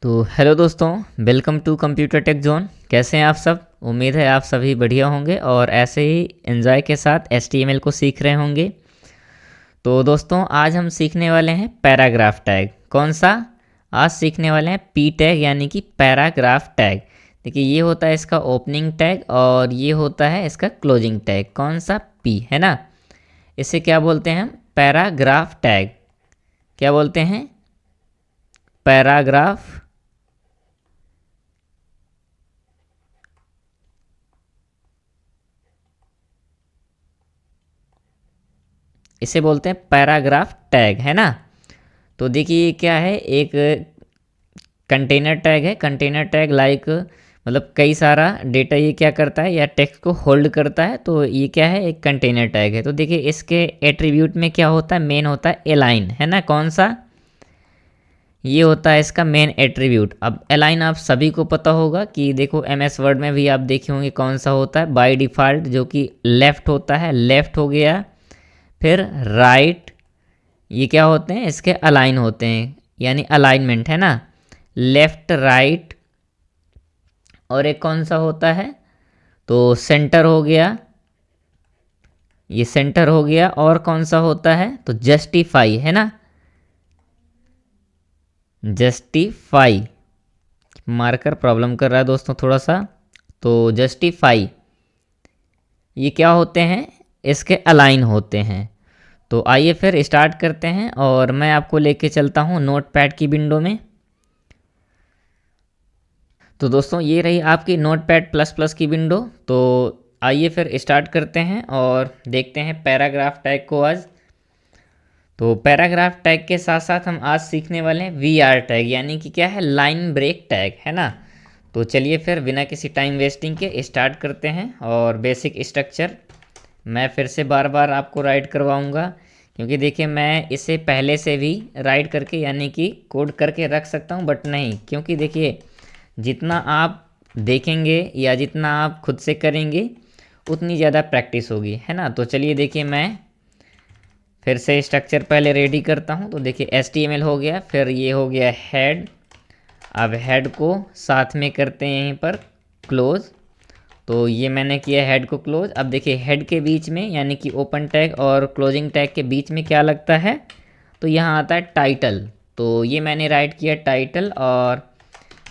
तो हेलो दोस्तों, welcome to computer tech zone. कैसे हैं आप सब? उम्मीद है आप सभी बढ़िया होंगे और ऐसे ही एंजॉय के साथ HTML को सीख रहे होंगे। तो दोस्तों, आज हम सीखने वाले हैं पैराग्राफ टैग। कौन सा? आज सीखने वाले हैं पी टैग, यानी कि पैराग्राफ टैग। देखिए, ये होता है इसका ओपनिंग टैग और ये होता है इसका क्लोजिंग टैग। कौन सा? पी, है ना। इसे क्या बोलते हैं हम? Paragraph tag. क्या बोलते हैं? पैराग्राफ। इसे बोलते हैं पैराग्राफ टैग, है ना। तो देखिए ये क्या है, एक कंटेनर टैग है। कंटेनर टैग लाइक मतलब कई सारा डेटा ये क्या करता है या टेक्स्ट को होल्ड करता है, तो ये क्या है, एक कंटेनर टैग है। तो देखिए इसके एट्रीब्यूट में क्या होता है, मेन होता है अलाइन, है ना। कौन सा? ये होता है इसका मेन एट्रीब्यूट। अब अलाइन आप सभी को पता होगा कि देखो MS वर्ड में भी आप देखे होंगे कौन सा होता है बाय डिफ़ॉल्ट, जो कि लेफ़्ट होता है। लेफ़्ट हो गया, फिर राइट, ये क्या होते हैं, इसके अलाइन होते हैं, यानी अलाइनमेंट, है ना। लेफ्ट राइट, और एक कौन सा होता है, तो सेंटर हो गया, ये सेंटर हो गया। और कौन सा होता है, तो जस्टिफाई, है ना। जस्टिफाई, मार्कर प्रॉब्लम कर रहा है दोस्तों थोड़ा सा। तो जस्टिफाई, ये क्या होते हैं, इसके अलाइन होते हैं। तो आइए फिर स्टार्ट करते हैं और मैं आपको लेके चलता हूँ नोटपैड की विंडो में। तो दोस्तों, ये रही आपकी नोटपैड प्लस प्लस की विंडो। तो आइए फिर स्टार्ट करते हैं और देखते हैं पैराग्राफ टैग को आज। तो पैराग्राफ टैग के साथ साथ हम आज सीखने वाले हैं VR टैग, यानी कि क्या है, लाइन ब्रेक टैग, है ना। तो चलिए फिर बिना किसी टाइम वेस्टिंग के स्टार्ट करते हैं। और बेसिक स्ट्रक्चर मैं फिर से बार बार आपको राइट करवाऊंगा, क्योंकि देखिए मैं इसे पहले से भी राइट करके यानी कि कोड करके रख सकता हूँ, बट नहीं, क्योंकि देखिए जितना आप देखेंगे या जितना आप खुद से करेंगे उतनी ज़्यादा प्रैक्टिस होगी, है ना। तो चलिए देखिए मैं फिर से स्ट्रक्चर पहले रेडी करता हूँ। तो देखिए HTML हो गया, फिर ये हो गया हेड। अब हेड को साथ में करते हैं यहीं पर क्लोज। तो ये मैंने किया हेड को क्लोज। अब देखिए हेड के बीच में यानी कि ओपन टैग और क्लोजिंग टैग के बीच में क्या लगता है, तो यहाँ आता है टाइटल। तो ये मैंने राइट किया टाइटल, और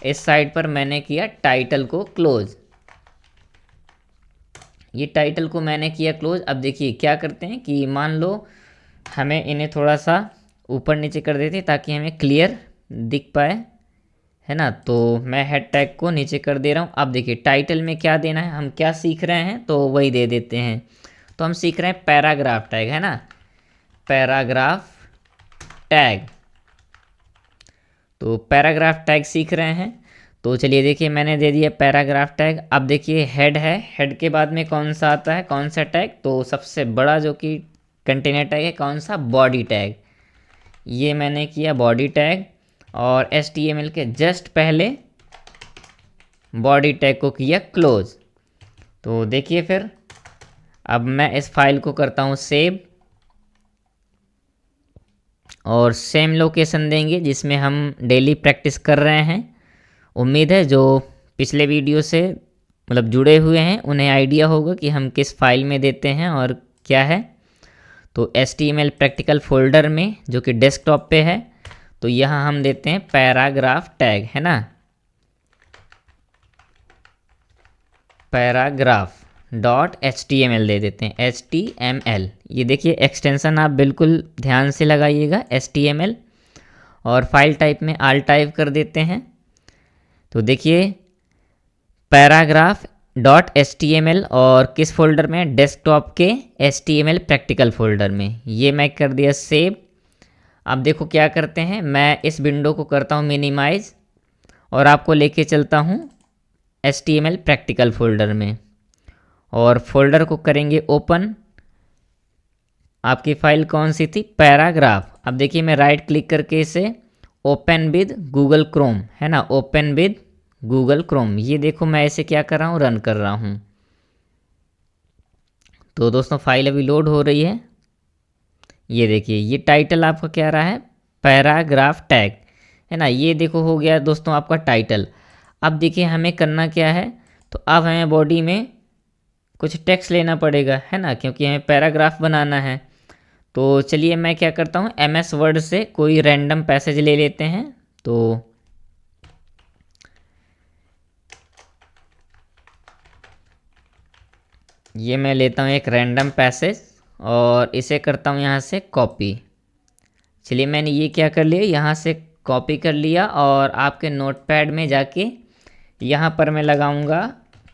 इस साइड पर मैंने किया टाइटल को क्लोज। ये टाइटल को मैंने किया क्लोज। अब देखिए क्या करते हैं कि मान लो हमें इन्हें थोड़ा सा ऊपर नीचे कर देते ताकि हमें क्लियर दिख पाए, है ना। तो मैं हेड टैग को नीचे कर दे रहा हूँ। अब देखिए टाइटल में क्या देना है, हम क्या सीख रहे हैं, तो वही दे देते हैं। तो हम सीख रहे हैं पैराग्राफ टैग, है ना। पैराग्राफ टैग, तो पैराग्राफ टैग सीख रहे हैं। तो चलिए देखिए मैंने दे दिया पैराग्राफ टैग। अब देखिए हेड है, हेड के बाद में कौन सा आता है, कौन सा टैग, तो सबसे बड़ा जो कि कंटेनर टैग है, कौन सा, बॉडी टैग। ये मैंने किया बॉडी टैग, और HTML के जस्ट पहले बॉडी टैग को किया क्लोज। तो देखिए फिर अब मैं इस फाइल को करता हूँ सेव, और सेम लोकेशन देंगे जिसमें हम डेली प्रैक्टिस कर रहे हैं। उम्मीद है जो पिछले वीडियो से मतलब जुड़े हुए हैं उन्हें आइडिया होगा कि हम किस फाइल में देते हैं और क्या है। तो HTML प्रैक्टिकल फोल्डर में, जो कि डेस्कटॉप पे है, तो यहाँ हम देते हैं पैराग्राफ टैग, है ना। पैराग्राफ डॉट HTML दे देते हैं, HTML। ये देखिए एक्सटेंशन आप बिल्कुल ध्यान से लगाइएगा, HTML। और फाइल टाइप में आल टाइप कर देते हैं। तो देखिए पैराग्राफ डॉट HTML, और किस फोल्डर में, डेस्कटॉप के HTML प्रैक्टिकल फोल्डर में। ये मैं कर दिया सेव। अब देखो क्या करते हैं, मैं इस विंडो को करता हूँ मिनिमाइज, और आपको लेके चलता हूँ HTML प्रैक्टिकल फोल्डर में, और फोल्डर को करेंगे ओपन। आपकी फ़ाइल कौन सी थी, पैराग्राफ। अब देखिए मैं राइट क्लिक करके इसे ओपन विद गूगल क्रोम, है ना, ओपन विद गूगल क्रोम। ये देखो मैं इसे क्या कर रहा हूँ, रन कर रहा हूँ। तो दोस्तों फाइल अभी लोड हो रही है। ये देखिए ये टाइटल आपका क्या रहा है, पैराग्राफ टैग। है ना। ये देखो हो गया दोस्तों आपका टाइटल। अब देखिए हमें करना क्या है, तो अब हमें बॉडी में कुछ टेक्स्ट लेना पड़ेगा, है ना, क्योंकि हमें पैराग्राफ बनाना है। तो चलिए मैं क्या करता हूँ, MS वर्ड से कोई रैंडम पैसेज ले लेते हैं। तो ये मैं लेता हूँ एक रैंडम पैसेज और इसे करता हूँ यहाँ से कॉपी। चलिए मैंने ये क्या कर लिया, यहाँ से कॉपी कर लिया और आपके नोटपैड में जाके यहाँ पर मैं लगाऊंगा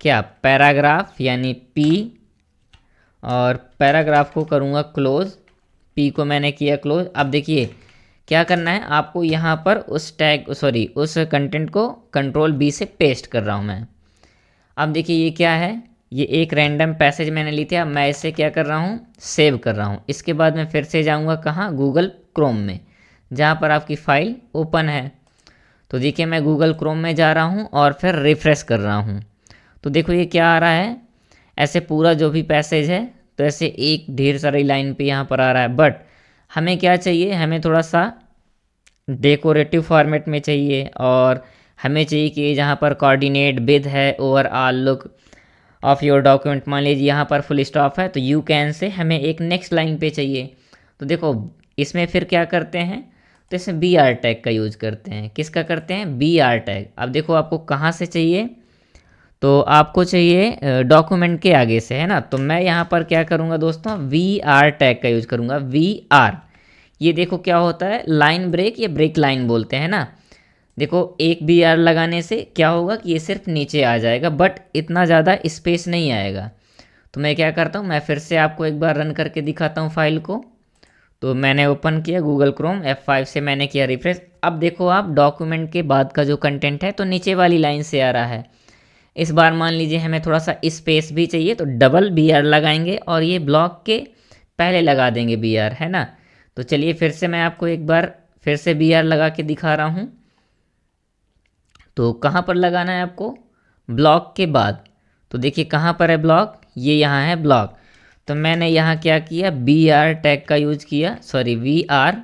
क्या, पैराग्राफ यानी P, और पैराग्राफ को करूँगा क्लोज। P को मैंने किया क्लोज। अब देखिए क्या करना है आपको, यहाँ पर उस टैग उस कंटेंट को Ctrl+B से पेस्ट कर रहा हूँ मैं। अब देखिए ये क्या है, ये एक रैंडम पैसेज मैंने ली थी। अब मैं इसे क्या कर रहा हूँ, सेव कर रहा हूँ। इसके बाद मैं फिर से जाऊँगा कहाँ, गूगल क्रोम में, जहाँ पर आपकी फ़ाइल ओपन है। तो देखिए मैं गूगल क्रोम में जा रहा हूँ और फिर रिफ़्रेश कर रहा हूँ। तो देखो ये क्या आ रहा है, ऐसे पूरा जो भी पैसेज है तो ऐसे एक ढेर सारी लाइन पे यहाँ पर आ रहा है। बट हमें क्या चाहिए, हमें थोड़ा सा डेकोरेटिव फॉर्मेट में चाहिए, और हमें चाहिए कि जहाँ पर कोऑर्डिनेट विद है, overall look of your document, मान लीजिए यहाँ पर फुल स्टॉप है तो यू कैन से हमें एक नेक्स्ट लाइन पे चाहिए। तो देखो इसमें फिर क्या करते हैं, तो इसमें BR टैग का यूज़ करते हैं। किसका करते हैं, BR टैग। अब देखो आपको कहाँ से चाहिए, तो आपको चाहिए डॉक्यूमेंट के आगे से, है ना। तो मैं यहाँ पर क्या करूँगा दोस्तों, VR टैग का यूज़ करूँगा, VR। ये देखो क्या होता है, लाइन ब्रेक या ब्रेक लाइन बोलते हैं ना। देखो एक BR लगाने से क्या होगा कि ये सिर्फ नीचे आ जाएगा, बट इतना ज़्यादा स्पेस नहीं आएगा। तो मैं क्या करता हूँ, मैं फिर से आपको एक बार रन करके दिखाता हूँ फाइल को। तो मैंने ओपन किया गूगल क्रोम, F5 से मैंने किया रिफ्रेश। अब देखो आप डॉक्यूमेंट के बाद का जो कंटेंट है तो नीचे वाली लाइन से आ रहा है। इस बार मान लीजिए हमें थोड़ा सा स्पेस भी चाहिए, तो डबल BR लगाएंगे और ये ब्लॉक के पहले लगा देंगे BR, है ना। तो चलिए फिर से मैं आपको एक बार फिर से BR लगा के दिखा रहा हूँ। तो कहाँ पर लगाना है आपको, ब्लॉक के बाद। तो देखिए कहाँ पर है ब्लॉक, ये यहाँ है ब्लॉक। तो मैंने यहाँ क्या किया, BR टैग का यूज़ किया, VR।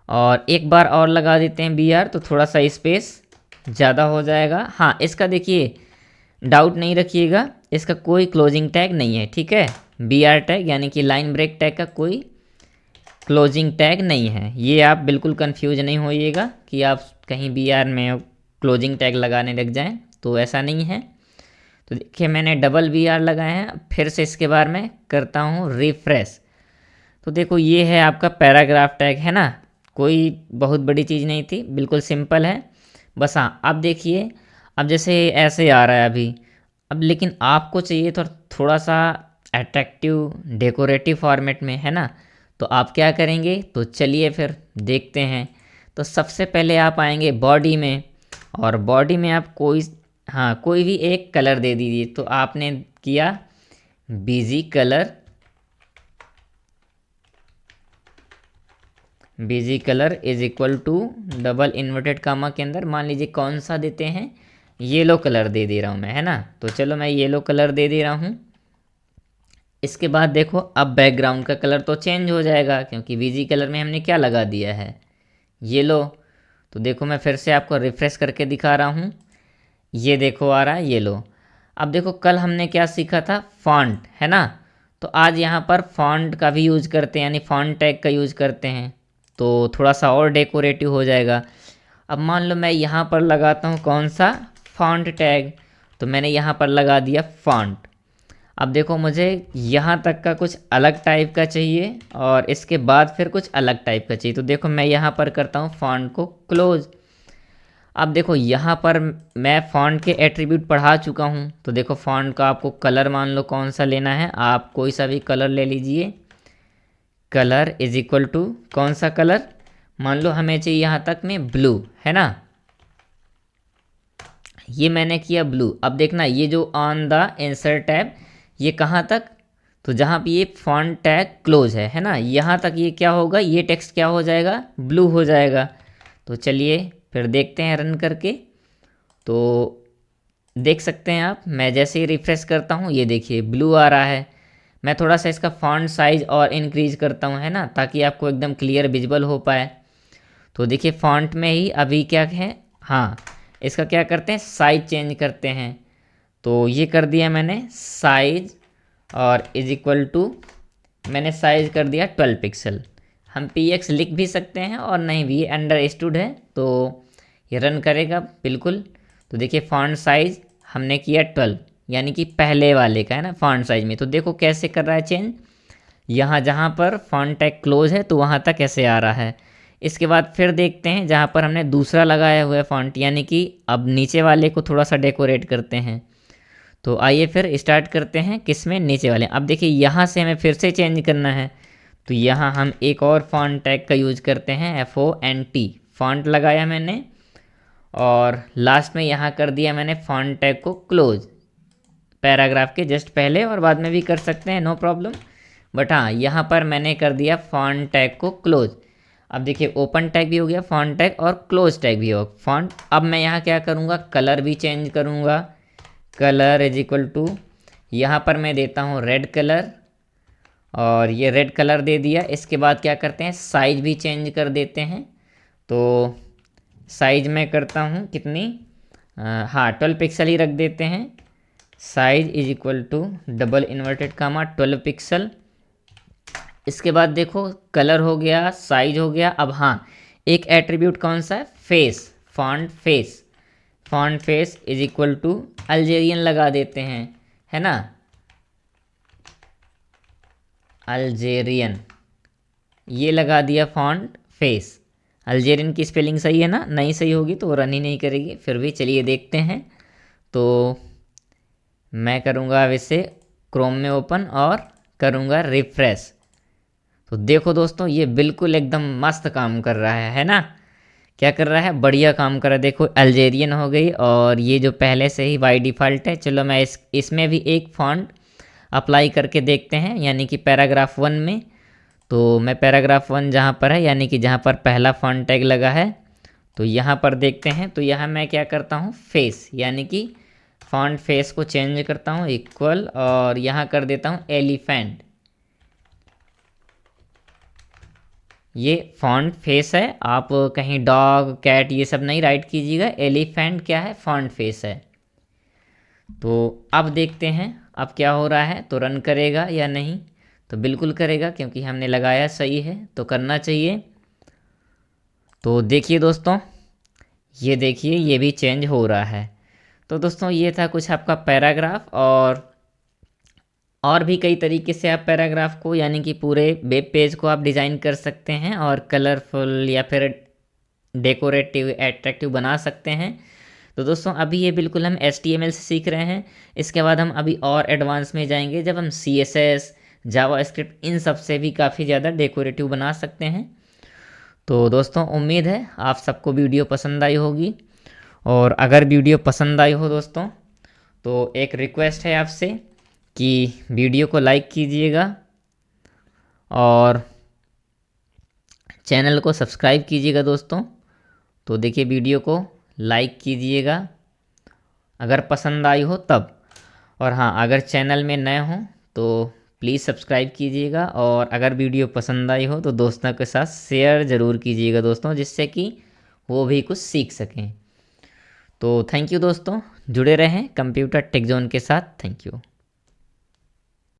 और एक बार और लगा देते हैं BR, तो थोड़ा सा स्पेस ज़्यादा हो जाएगा। हाँ इसका देखिए डाउट नहीं रखिएगा, इसका कोई क्लोजिंग टैग नहीं है, ठीक है। BR टैग यानी कि लाइन ब्रेक टैग का कोई क्लोजिंग टैग नहीं है। ये आप बिल्कुल कंफ्यूज नहीं होइएगा कि आप कहीं BR में क्लोजिंग टैग लगाने लग जाएं, तो ऐसा नहीं है। तो देखिए मैंने डबल BR लगाए हैं। फिर से इसके बाद मैं करता हूँ रिफ्रेश। तो देखो ये है आपका पैराग्राफ टैग, है ना। कोई बहुत बड़ी चीज़ नहीं थी, बिल्कुल सिंपल है बस। हाँ अब देखिए, अब जैसे ऐसे आ रहा है अभी, अब लेकिन आपको चाहिए तो थोड़ा सा अट्रैक्टिव डेकोरेटिव फॉर्मेट में, है ना। तो आप क्या करेंगे, तो चलिए फिर देखते हैं। तो सबसे पहले आप आएंगे बॉडी में, और बॉडी में आप कोई भी एक कलर दे दीजिए। तो आपने किया BG colour, BG colour is equal to double inverted comma के अंदर मान लीजिए कौन सा देते हैं, येलो कलर दे दे रहा हूँ मैं, है ना। तो चलो मैं येलो कलर दे दे रहा हूँ। इसके बाद देखो अब बैकग्राउंड का कलर तो चेंज हो जाएगा, क्योंकि BG कलर में हमने क्या लगा दिया है, येलो। तो देखो मैं फिर से आपको रिफ्रेश करके दिखा रहा हूँ, ये देखो आ रहा है येलो। अब देखो कल हमने क्या सीखा था, फॉन्ट, है ना। तो आज यहाँ पर फॉन्ट का भी यूज़ करते हैं, यानी फॉन्ट टैग का यूज़ करते हैं, तो थोड़ा सा और डेकोरेटिव हो जाएगा। अब मान लो मैं यहाँ पर लगाता हूँ कौन सा, फॉन्ट टैग। तो मैंने यहाँ पर लगा दिया फॉन्ट। अब देखो मुझे यहाँ तक का कुछ अलग टाइप का चाहिए और इसके बाद फिर कुछ अलग टाइप का चाहिए। तो देखो मैं यहाँ पर करता हूँ फॉन्ट को क्लोज। अब देखो यहाँ पर मैं फ़ॉन्ट के एट्रीब्यूट पढ़ा चुका हूँ। तो देखो फ़ॉन्ट का आपको कलर मान लो कौन सा लेना है, आप कोई सा भी कलर ले लीजिए। कलर इज इक्वल टू कौन सा कलर, मान लो हमें चाहिए यहाँ तक में ब्लू, है ना। ये मैंने किया ब्लू। अब देखना ये जो ऑन द इंसर्ट टैब, ये कहाँ तक, तो जहाँ पे ये फॉन्ट टैग क्लोज है ना, यहाँ तक ये क्या होगा, ये टेक्स्ट क्या हो जाएगा, ब्लू हो जाएगा। तो चलिए फिर देखते हैं रन करके। तो देख सकते हैं आप, मैं जैसे ही रिफ्रेश करता हूँ ये देखिए ब्लू आ रहा है। मैं थोड़ा सा इसका फॉन्ट साइज़ और इंक्रीज करता हूँ, है ना, ताकि आपको एकदम क्लियर विजिबल हो पाए। तो देखिए फॉन्ट में ही अभी क्या है, हाँ इसका क्या करते हैं, साइज चेंज करते हैं। तो ये कर दिया मैंने साइज, और इज इक्वल टू मैंने साइज कर दिया 12 पिक्सल। हम px लिख भी सकते हैं और नहीं भी, ये अंडरस्टूड है तो ये रन करेगा बिल्कुल। तो देखिए फॉन्ट साइज हमने किया 12, यानी कि पहले वाले का है ना फॉन्ट साइज में। तो देखो कैसे कर रहा है चेंज, यहाँ जहाँ पर फॉन्ट टैग क्लोज है तो वहाँ तक कैसे आ रहा है। इसके बाद फिर देखते हैं जहाँ पर हमने दूसरा लगाया हुआ है फॉन्ट, यानी कि अब नीचे वाले को थोड़ा सा डेकोरेट करते हैं। तो आइए फिर स्टार्ट करते हैं किस में, नीचे वाले। अब देखिए यहाँ से हमें फिर से चेंज करना है, तो यहाँ हम एक और फॉन्ट टैग का यूज करते हैं, FONT फॉन्ट लगाया मैंने, और लास्ट में यहाँ कर दिया मैंने फॉन्ट टैग को क्लोज, पैराग्राफ के जस्ट पहले, और बाद में भी कर सकते हैं नो प्रॉब्लम, बट हाँ यहाँ पर मैंने कर दिया फॉन्ट टैग को क्लोज। अब देखिए ओपन टैग भी हो गया फॉन्ट टैग, और क्लोज टैग भी हो फॉन्ट। अब मैं यहाँ क्या करूँगा, कलर भी चेंज करूँगा, कलर इज इक्वल टू यहाँ पर मैं देता हूँ रेड कलर, और ये रेड कलर दे दिया। इसके बाद क्या करते हैं, साइज भी चेंज कर देते हैं। तो साइज मैं करता हूँ कितनी, हाँ 12 पिक्सल ही रख देते हैं। Size is equal to double inverted comma 12 pixel. इसके बाद देखो कलर हो गया, साइज हो गया। अब हाँ एक एट्रीब्यूट कौन सा है, face, font face, font face is equal to Algerian लगा देते हैं, है ना, अल्जेरियन, ये लगा दिया फॉन्ट फेस। अल्जेरियन की स्पेलिंग सही है ना, नहीं सही होगी तो रन ही नहीं करेगी, फिर भी चलिए देखते हैं। तो मैं करूँगा अब इसे क्रोम में ओपन और करूँगा रिफ्रेश। तो देखो दोस्तों ये बिल्कुल एकदम मस्त काम कर रहा है ना, क्या कर रहा है, बढ़िया काम कर रहा है। देखो अल्जेरियन हो गई, और ये जो पहले से ही बाय डिफ़ॉल्ट है। चलो मैं इसमें भी एक फॉन्ट अप्लाई करके देखते हैं, यानी कि पैराग्राफ 1 में। तो मैं पैराग्राफ 1 जहाँ पर है, यानी कि जहाँ पर पहला फॉन्ट टैग लगा है, तो यहाँ पर देखते हैं। तो यहाँ मैं क्या करता हूँ, फेस, यानी कि फॉन्ट फेस को चेंज करता हूँ इक्वल, और यहाँ कर देता हूँ एलिफेंट। ये फॉन्ट फेस है, आप कहीं डॉग कैट ये सब नहीं राइट कीजिएगा, एलिफेंट क्या है, फॉन्ट फेस है। तो अब देखते हैं अब क्या हो रहा है, तो रन करेगा या नहीं, तो बिल्कुल करेगा क्योंकि हमने लगाया सही है, तो करना चाहिए। तो देखिए दोस्तों, ये देखिए ये भी चेंज हो रहा है। तो दोस्तों ये था कुछ आपका पैराग्राफ, और भी कई तरीके से आप पैराग्राफ को, यानी कि पूरे वेब पेज को आप डिज़ाइन कर सकते हैं और कलरफुल या फिर डेकोरेटिव एट्रैक्टिव बना सकते हैं। तो दोस्तों अभी ये बिल्कुल हम HTML से सीख रहे हैं, इसके बाद हम अभी और एडवांस में जाएंगे जब हम CSS, जावास्क्रिप्ट इन सब से भी काफ़ी ज़्यादा डेकोरेटिव बना सकते हैं। तो दोस्तों उम्मीद है आप सबको वीडियो पसंद आई होगी, और अगर वीडियो पसंद आई हो दोस्तों तो एक रिक्वेस्ट है आपसे कि वीडियो को लाइक कीजिएगा और चैनल को सब्सक्राइब कीजिएगा दोस्तों। तो देखिए वीडियो को लाइक कीजिएगा अगर पसंद आई हो तब, और हाँ अगर चैनल में नए हों तो प्लीज़ सब्सक्राइब कीजिएगा, और अगर वीडियो पसंद आई हो तो दोस्तों के साथ शेयर ज़रूर कीजिएगा दोस्तों, जिससे कि वो भी कुछ सीख सकें। तो थैंक यू दोस्तों, जुड़े रहें कंप्यूटर टेक जोन के साथ। Thank you.